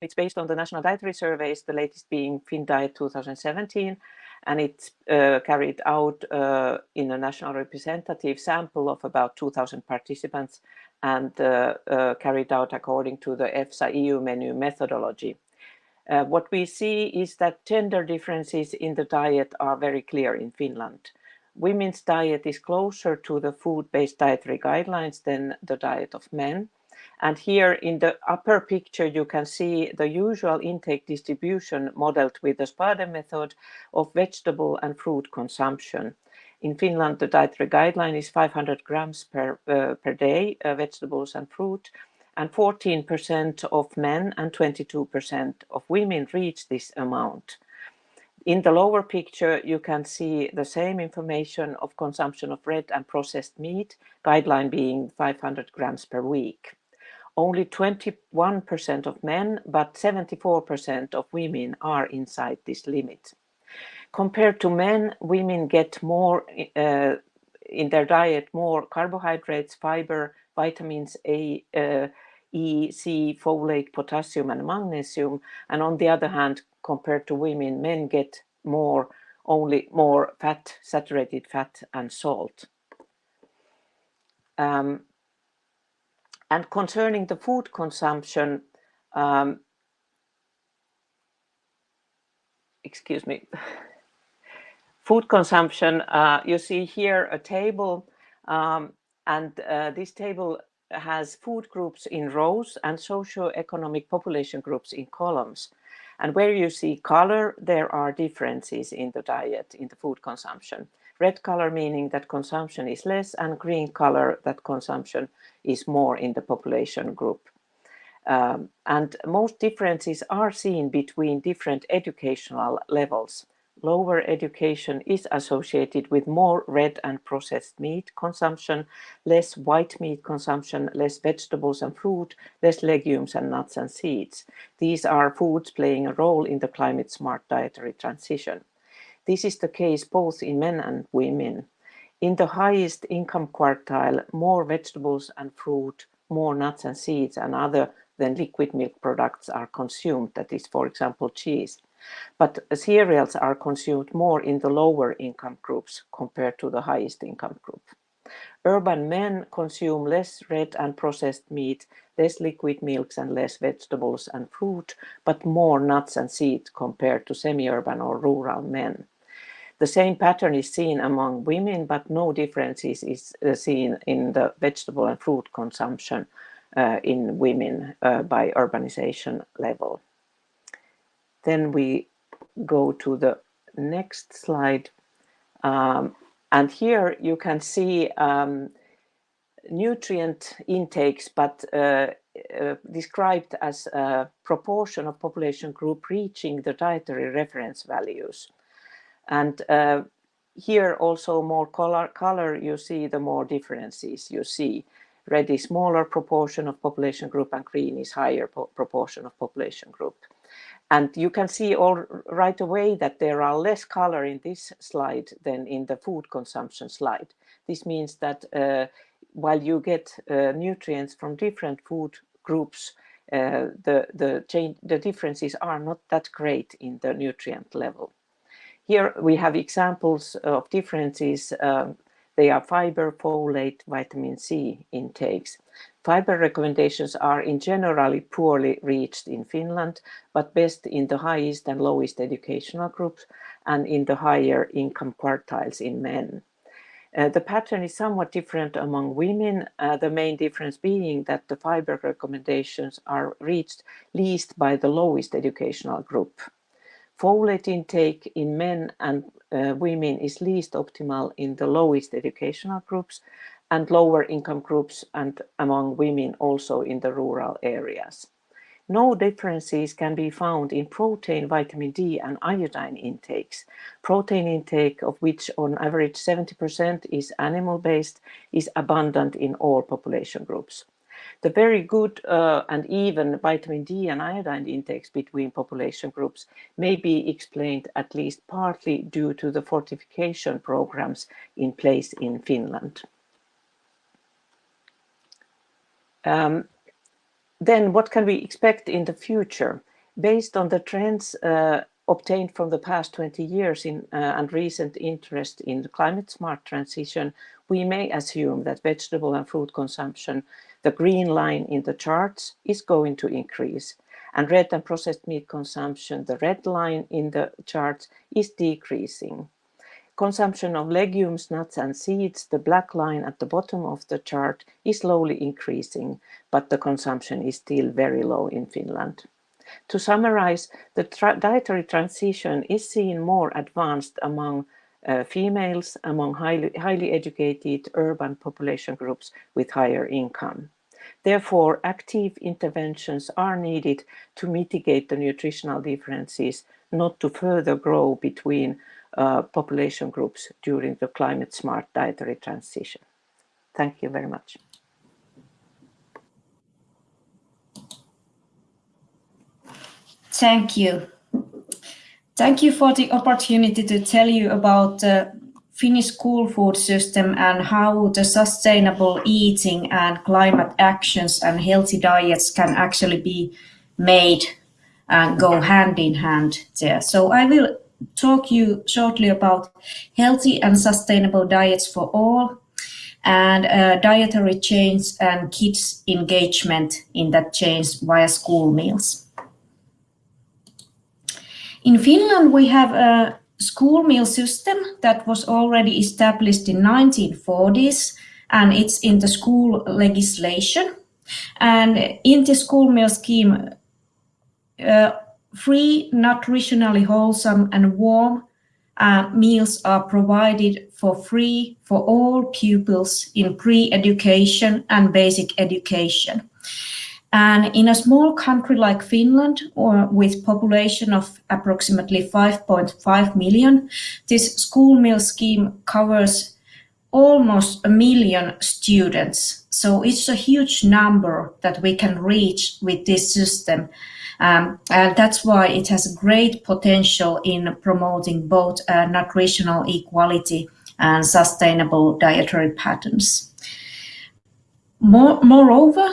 It's based on the national dietary surveys, the latest being FinDiet 2017, and it's carried out in a national representative sample of about 2,000 participants and carried out according to the EFSA EU menu methodology. What we see is that gender differences in the diet are very clear in Finland. Women's diet is closer to the food-based dietary guidelines than the diet of men. And here in the upper picture, you can see the usual intake distribution modeled with the SPADE method of vegetable and fruit consumption. In Finland, the dietary guideline is 500 grams per day, vegetables and fruit, and 14% of men and 22% of women reach this amount. In the lower picture, you can see the same information of consumption of red and processed meat, guideline being 500 grams per week. Only 21% of men, but 74% of women are inside this limit. Compared to men, women get more in their diet, more carbohydrates, fiber, vitamins A, E, C, folate, potassium, and magnesium. And on the other hand, compared to women, men get only more fat, saturated fat, and salt. And concerning the food consumption, food consumption, you see here a table, and this table has food groups in rows and socio-economic population groups in columns. And where you see color, there are differences in the diet, in the food consumption. Red color meaning that consumption is less, and green color that consumption is more in the population group. And most differences are seen between different educational levels. Lower education is associated with more red and processed meat consumption, less white meat consumption, less vegetables and fruit, less legumes and nuts and seeds. These are foods playing a role in the climate-smart dietary transition. This is the case both in men and women. In the highest income quartile, more vegetables and fruit, more nuts and seeds and other than liquid milk products are consumed, that is, for example, cheese. But cereals are consumed more in the lower income groups compared to the highest income group. Urban men consume less red and processed meat, less liquid milks and less vegetables and fruit, but more nuts and seeds compared to semi-urban or rural men. The same pattern is seen among women, but no differences is seen in the vegetable and fruit consumption in women by urbanization level. Then we go to the next slide. And here you can see nutrient intakes, but described as a proportion of population group reaching the dietary reference values. And here also more color, you see the more differences you see. Red is smaller proportion of population group and green is higher proportion of population group. And you can see right away that there are less color in this slide than in the food consumption slide. This means that while you get nutrients from different food groups, the differences are not that great in the nutrient level. Here we have examples of differences. They are fiber, folate, vitamin C intakes. Fiber recommendations are in generally poorly reached in Finland, but best in the highest and lowest educational groups and in the higher income quartiles in men. The pattern is somewhat different among women, the main difference being that the fiber recommendations are reached least by the lowest educational group. Folate intake in men and women is least optimal in the lowest educational groups and lower income groups, and among women also in the rural areas. No differences can be found in protein, vitamin D and iodine intakes. Protein intake, of which on average 70% is animal-based, is abundant in all population groups. The very good and even vitamin D and iodine intakes between population groups may be explained at least partly due to the fortification programs in place in Finland. Then what can we expect in the future? Based on the trends obtained from the past 20 years and recent interest in the climate-smart transition, we may assume that vegetable and fruit consumption, the green line in the charts, is going to increase. And red and processed meat consumption, the red line in the charts, is decreasing. Consumption of legumes, nuts and seeds, the black line at the bottom of the chart, is slowly increasing, but the consumption is still very low in Finland. To summarize, the dietary transition is seen more advanced among females, among highly educated urban population groups with higher income. Therefore, active interventions are needed to mitigate the nutritional differences, not to further grow between population groups during the climate-smart dietary transition. Thank you very much. Thank you. Thank you for the opportunity to tell you about the Finnish school food system and how the sustainable eating and climate actions and healthy diets can actually be made and go hand in hand there. So I will talk you shortly about healthy and sustainable diets for all and dietary change and kids' engagement in that change via school meals. In Finland, we have a school meal system that was already established in 1940s, and it's in the school legislation. And in the school meal scheme, free, nutritionally wholesome and warm meals are provided for free for all pupils in pre-education and basic education. And in a small country like Finland, or with population of approximately 5.5 million, this school meal scheme covers almost 1 million students. So it's a huge number that we can reach with this system. And that's why it has great potential in promoting both nutritional equality and sustainable dietary patterns. Moreover,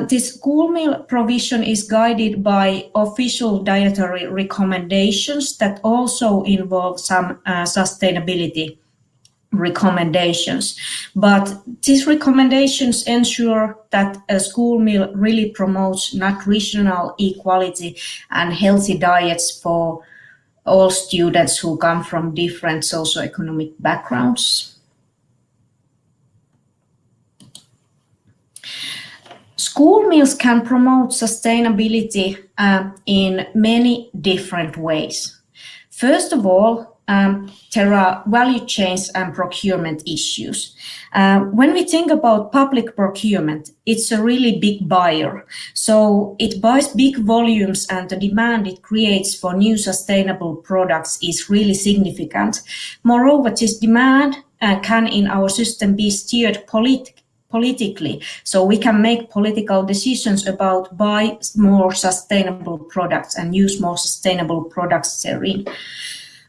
this school meal provision is guided by official dietary recommendations that also involve some sustainability recommendations. But these recommendations ensure that a school meal really promotes nutritional equality and healthy diets for all students who come from different socioeconomic backgrounds. School meals can promote sustainability in many different ways. First of all, there are value chains and procurement issues. When we think about public procurement, it's a really big buyer. So it buys big volumes and the demand it creates for new sustainable products is really significant. Moreover, this demand can in our system be steered politically, so we can make political decisions about buy more sustainable products and use more sustainable products therein.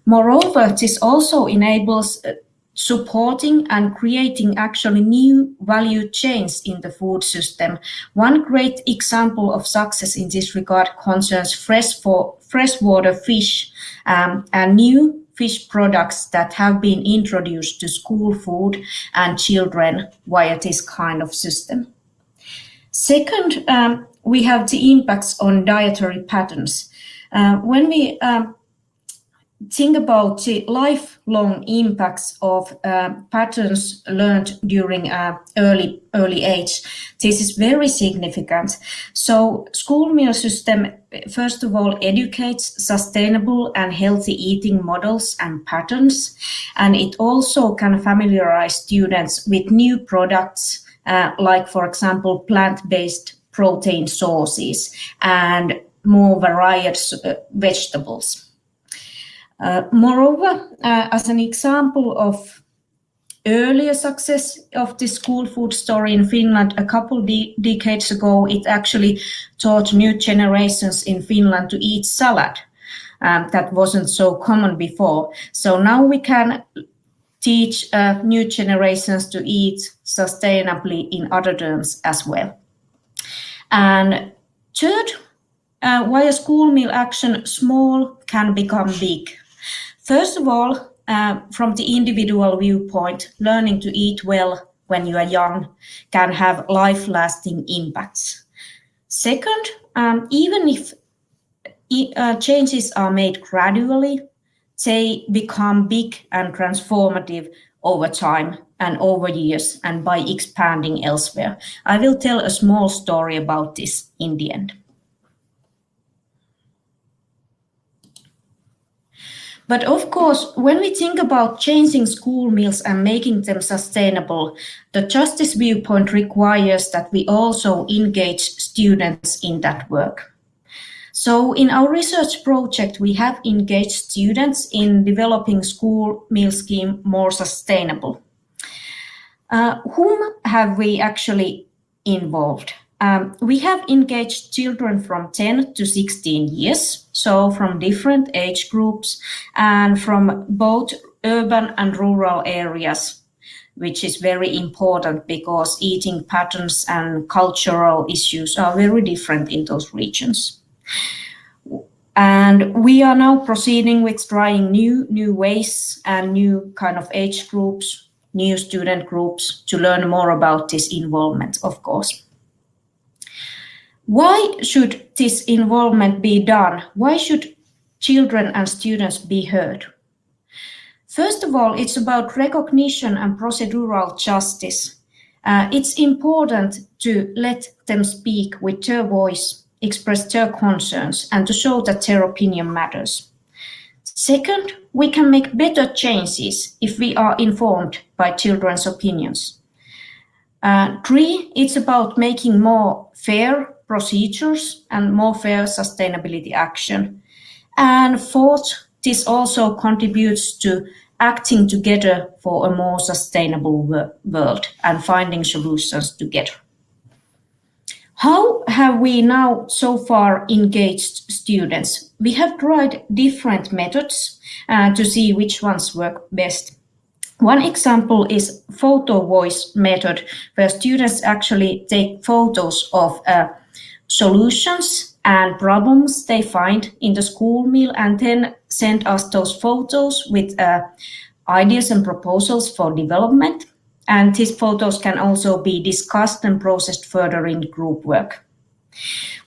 Moreover, this also enables supporting and creating actually new value chains in the food system. One great example of success in this regard concerns freshwater fish and new fish products that have been introduced to school food and children via this kind of system. Second, we have the impacts on dietary patterns. When we think about the lifelong impacts of patterns learned during early age, this is very significant. So school meal system, first of all, educates sustainable and healthy eating models and patterns, and it also can familiarize students with new products, like, for example, plant-based protein sources and more varied vegetables. Moreover, as an example of earlier success of the school food story in Finland, a couple decades ago, it actually taught new generations in Finland to eat salad. That wasn't so common before. So now we can teach new generations to eat sustainably in other terms as well. And third, why a school meal action small can become big. First of all, from the individual viewpoint, learning to eat well when you are young can have life-lasting impacts. Second, even if changes are made gradually, they become big and transformative over time and over years and by expanding elsewhere. I will tell a small story about this in the end. But of course, when we think about changing school meals and making them sustainable, the justice viewpoint requires that we also engage students in that work. So in our research project, we have engaged students in developing school meal scheme more sustainable. Whom have we actually involved? We have engaged children from 10 to 16 years, so from different age groups and from both urban and rural areas, which is very important because eating patterns and cultural issues are very different in those regions. And we are now proceeding with trying new ways and new kind of age groups, new student groups to learn more about this involvement, of course. Why should this involvement be done? Why should children and students be heard? First of all, it's about recognition and procedural justice. It's important to let them speak with their voice, express their concerns, and to show that their opinion matters. Second, we can make better changes if we are informed by children's opinions. Three, it's about making more fair procedures and more fair sustainability action. And fourth, this also contributes to acting together for a more sustainable world and finding solutions together. How have we now so far engaged students? We have tried different methods to see which ones work best. One example is photo voice method, where students actually take photos of solutions and problems they find in the school meal and then send us those photos with ideas and proposals for development. And these photos can also be discussed and processed further in group work.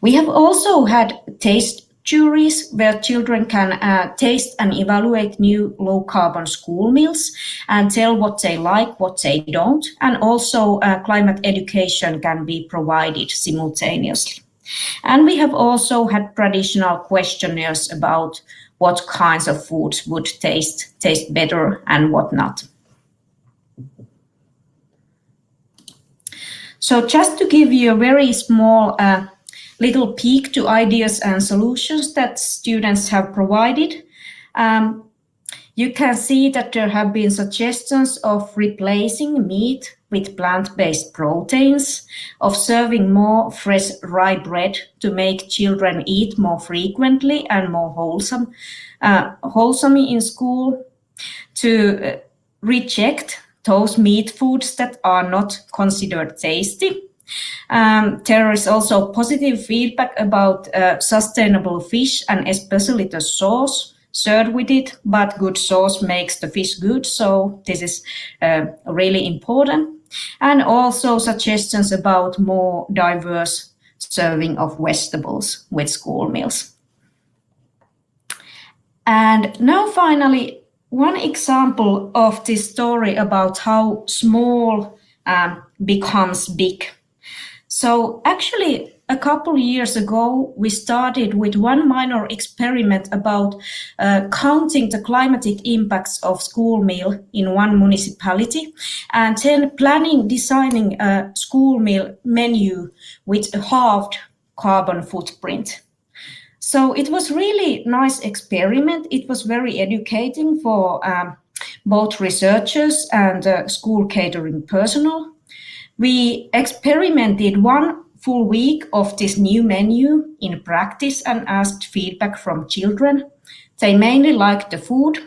We have also had taste juries where children can taste and evaluate new low-carbon school meals and tell what they like, what they don't, and also climate education can be provided simultaneously. And we have also had traditional questionnaires about what kinds of foods would taste better and what not. So just to give you a very small little peek to ideas and solutions that students have provided, you can see that there have been suggestions of replacing meat with plant-based proteins, of serving more fresh rye bread to make children eat more frequently and more wholesome in school, to reject those meat foods that are not considered tasty. There is also positive feedback about sustainable fish and especially the sauce served with it, but good sauce makes the fish good, so this is really important. And also suggestions about more diverse serving of vegetables with school meals. And now finally, one example of this story about how small becomes big. So actually, a couple years ago, we started with one minor experiment about counting the climatic impacts of school meal in one municipality, and then designing a school meal menu with a halved carbon footprint. So it was really nice experiment. It was very educating for both researchers and school catering personnel. We experimented one full week of this new menu in practice and asked feedback from children. They mainly liked the food.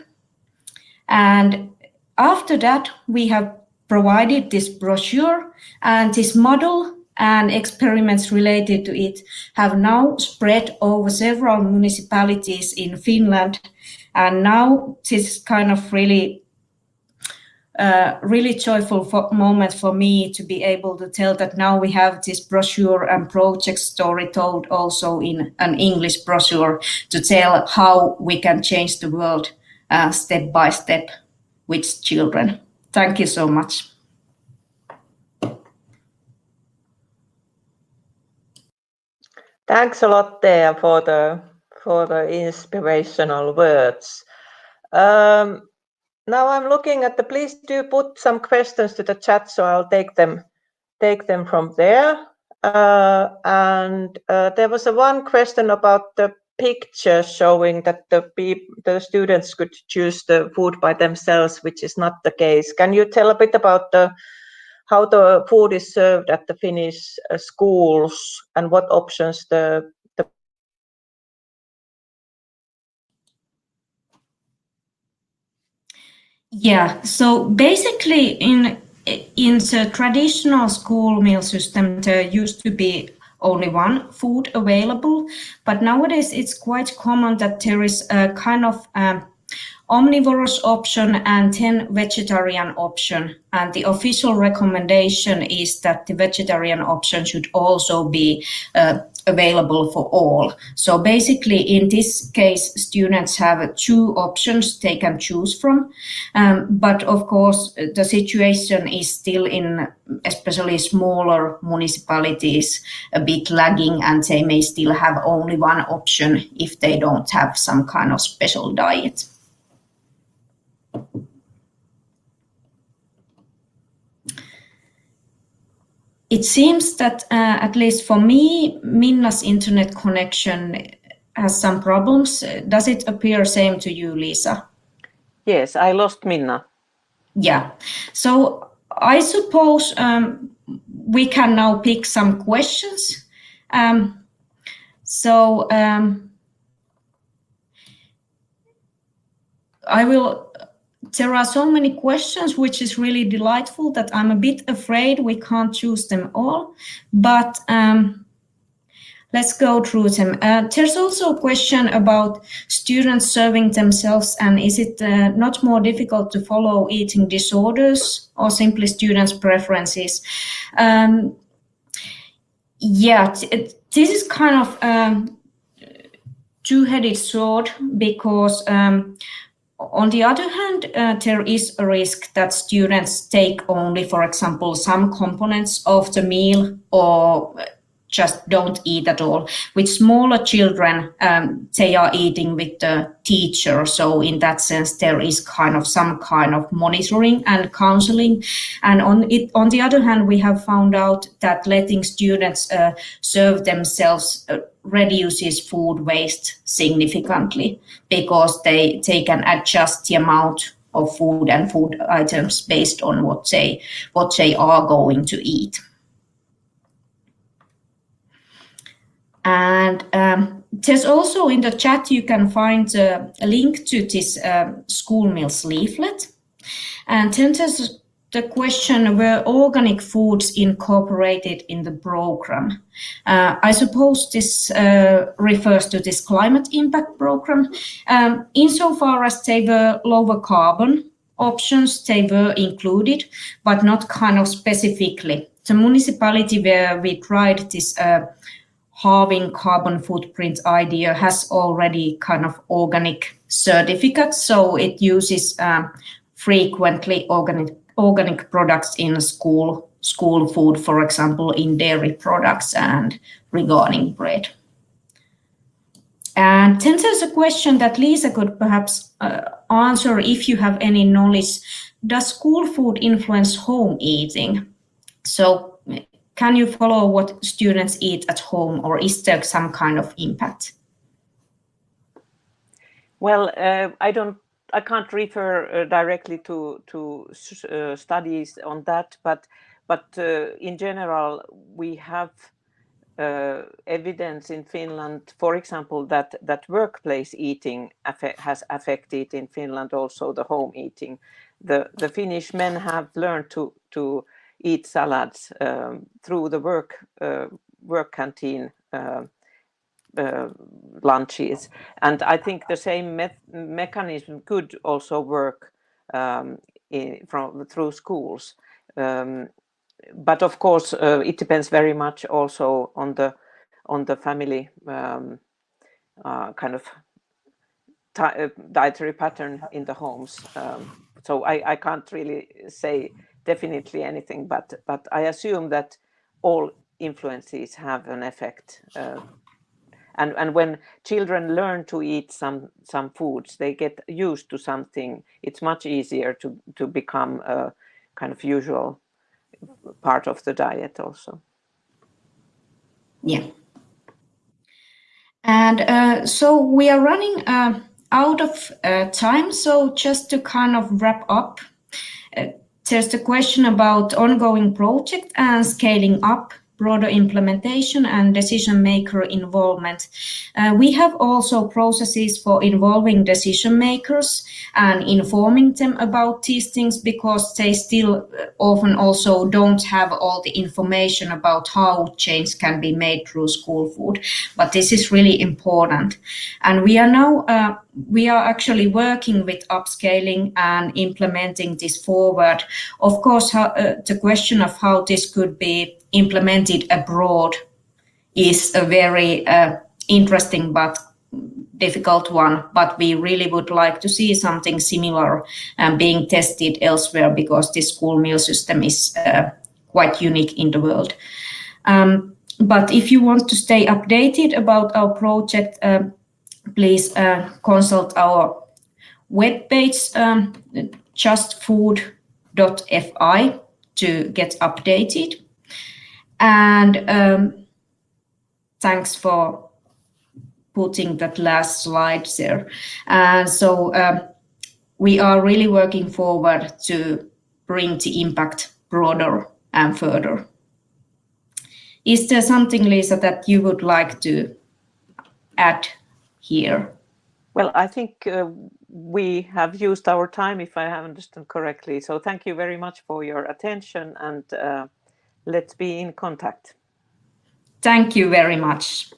And after that, we have provided this brochure and this model and experiments related to it have now spread over several municipalities in Finland. And now this is kind of really joyful moment for me to be able to tell that now we have this brochure and project story told also in an English brochure to tell how we can change the world step by step with children. Thank you so much. Thanks a lot, Teea, for the inspirational words. Now I'm looking at please do put some questions to the chat, so I'll take them from there. And there was one question about the picture showing that the students could choose the food by themselves, which is not the case. Can you tell a bit about how the food is served at the Finnish schools and what options Yeah, so basically in the traditional school meal system, there used to be only one food available, but nowadays it's quite common that there is a kind of omnivorous option and 10 vegetarian option, and the official recommendation is that the vegetarian option should also be available for all. So basically in this case students have 2 options they can choose from, but of course the situation is still in especially smaller municipalities a bit lagging, and they may still have only one option if they don't have some kind of special diet. It seems that, at least for me, Minna's internet connection has some problems. Does it appear same to you, Liisa? Yes, I lost Minna. Yeah, so I suppose we can now pick some questions. There are so many questions, which is really delightful that I'm a bit afraid we can't choose them all, but let's go through them. There's also a question about students serving themselves, and is it not more difficult to follow eating disorders or simply students' preferences? Yeah, this is kind of two-headed sword, because on the other hand, there is a risk that students take only, for example, some components of the meal or just don't eat at all. With smaller children, they are eating with the teacher. So in that sense, there is kind of some kind of monitoring and counseling. And on the other hand, we have found out that letting students serve themselves reduces food waste significantly, because they can adjust the amount of food and food items based on what they are going to eat. And there's also in the chat you can find a link to this school meals leaflet. And then there's the question, were organic foods incorporated in the program? I suppose this refers to this climate impact program. Insofar as they were lower carbon options, they were included, but not kind of specifically. The municipality where we tried this halving carbon footprint idea has already kind of organic certificates, so it uses frequently organic products in school food, for example, in dairy products and regarding bread. And then there's a question that Liisa could perhaps answer if you have any knowledge. Does school food influence home eating? So can you follow what students eat at home, or is there some kind of impact? Well, I can't refer directly to studies on that, but in general, we have evidence in Finland, for example, that workplace eating has affected in Finland also the home eating. The Finnish men have learned to eat salads through the work canteen lunches, and I think the same mechanism could also work through schools. But of course, it depends very much also on the family kind of dietary pattern in the homes. So I can't really say definitely anything, but I assume that all influences have an effect. And when children learn to eat some foods, they get used to something. It's much easier to become a kind of usual part of the diet also. Yeah. And so we are running out of time. So just to kind of wrap up, there's the question about ongoing project and scaling up, broader implementation and decision maker involvement. We have also processes for involving decision makers and informing them about these things, because they still often also don't have all the information about how change can be made through school food. But this is really important. And we are now, we are actually working with upscaling and implementing this forward. Of course, the question of how this could be implemented abroad is a very interesting but difficult one, but we really would like to see something similar being tested elsewhere, because this school meal system is quite unique in the world. But if you want to stay updated about our project, please consult our webpage, justfood.fi, to get updated. And thanks for putting that last slide there. So we are really working forward to bring the impact broader and further. Is there something, Liisa, that you would like to add here? Well, I think we have used our time, if I have understood correctly. So thank you very much for your attention, and let's be in contact. Thank you very much.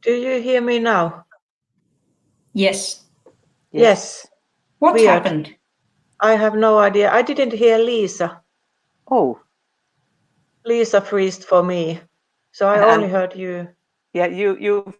Do you hear me now? Yes. Yes. What Weird. happened? I have no idea. I didn't hear Liisa. Oh. Liisa freezed for me. So I only heard you. Yeah, you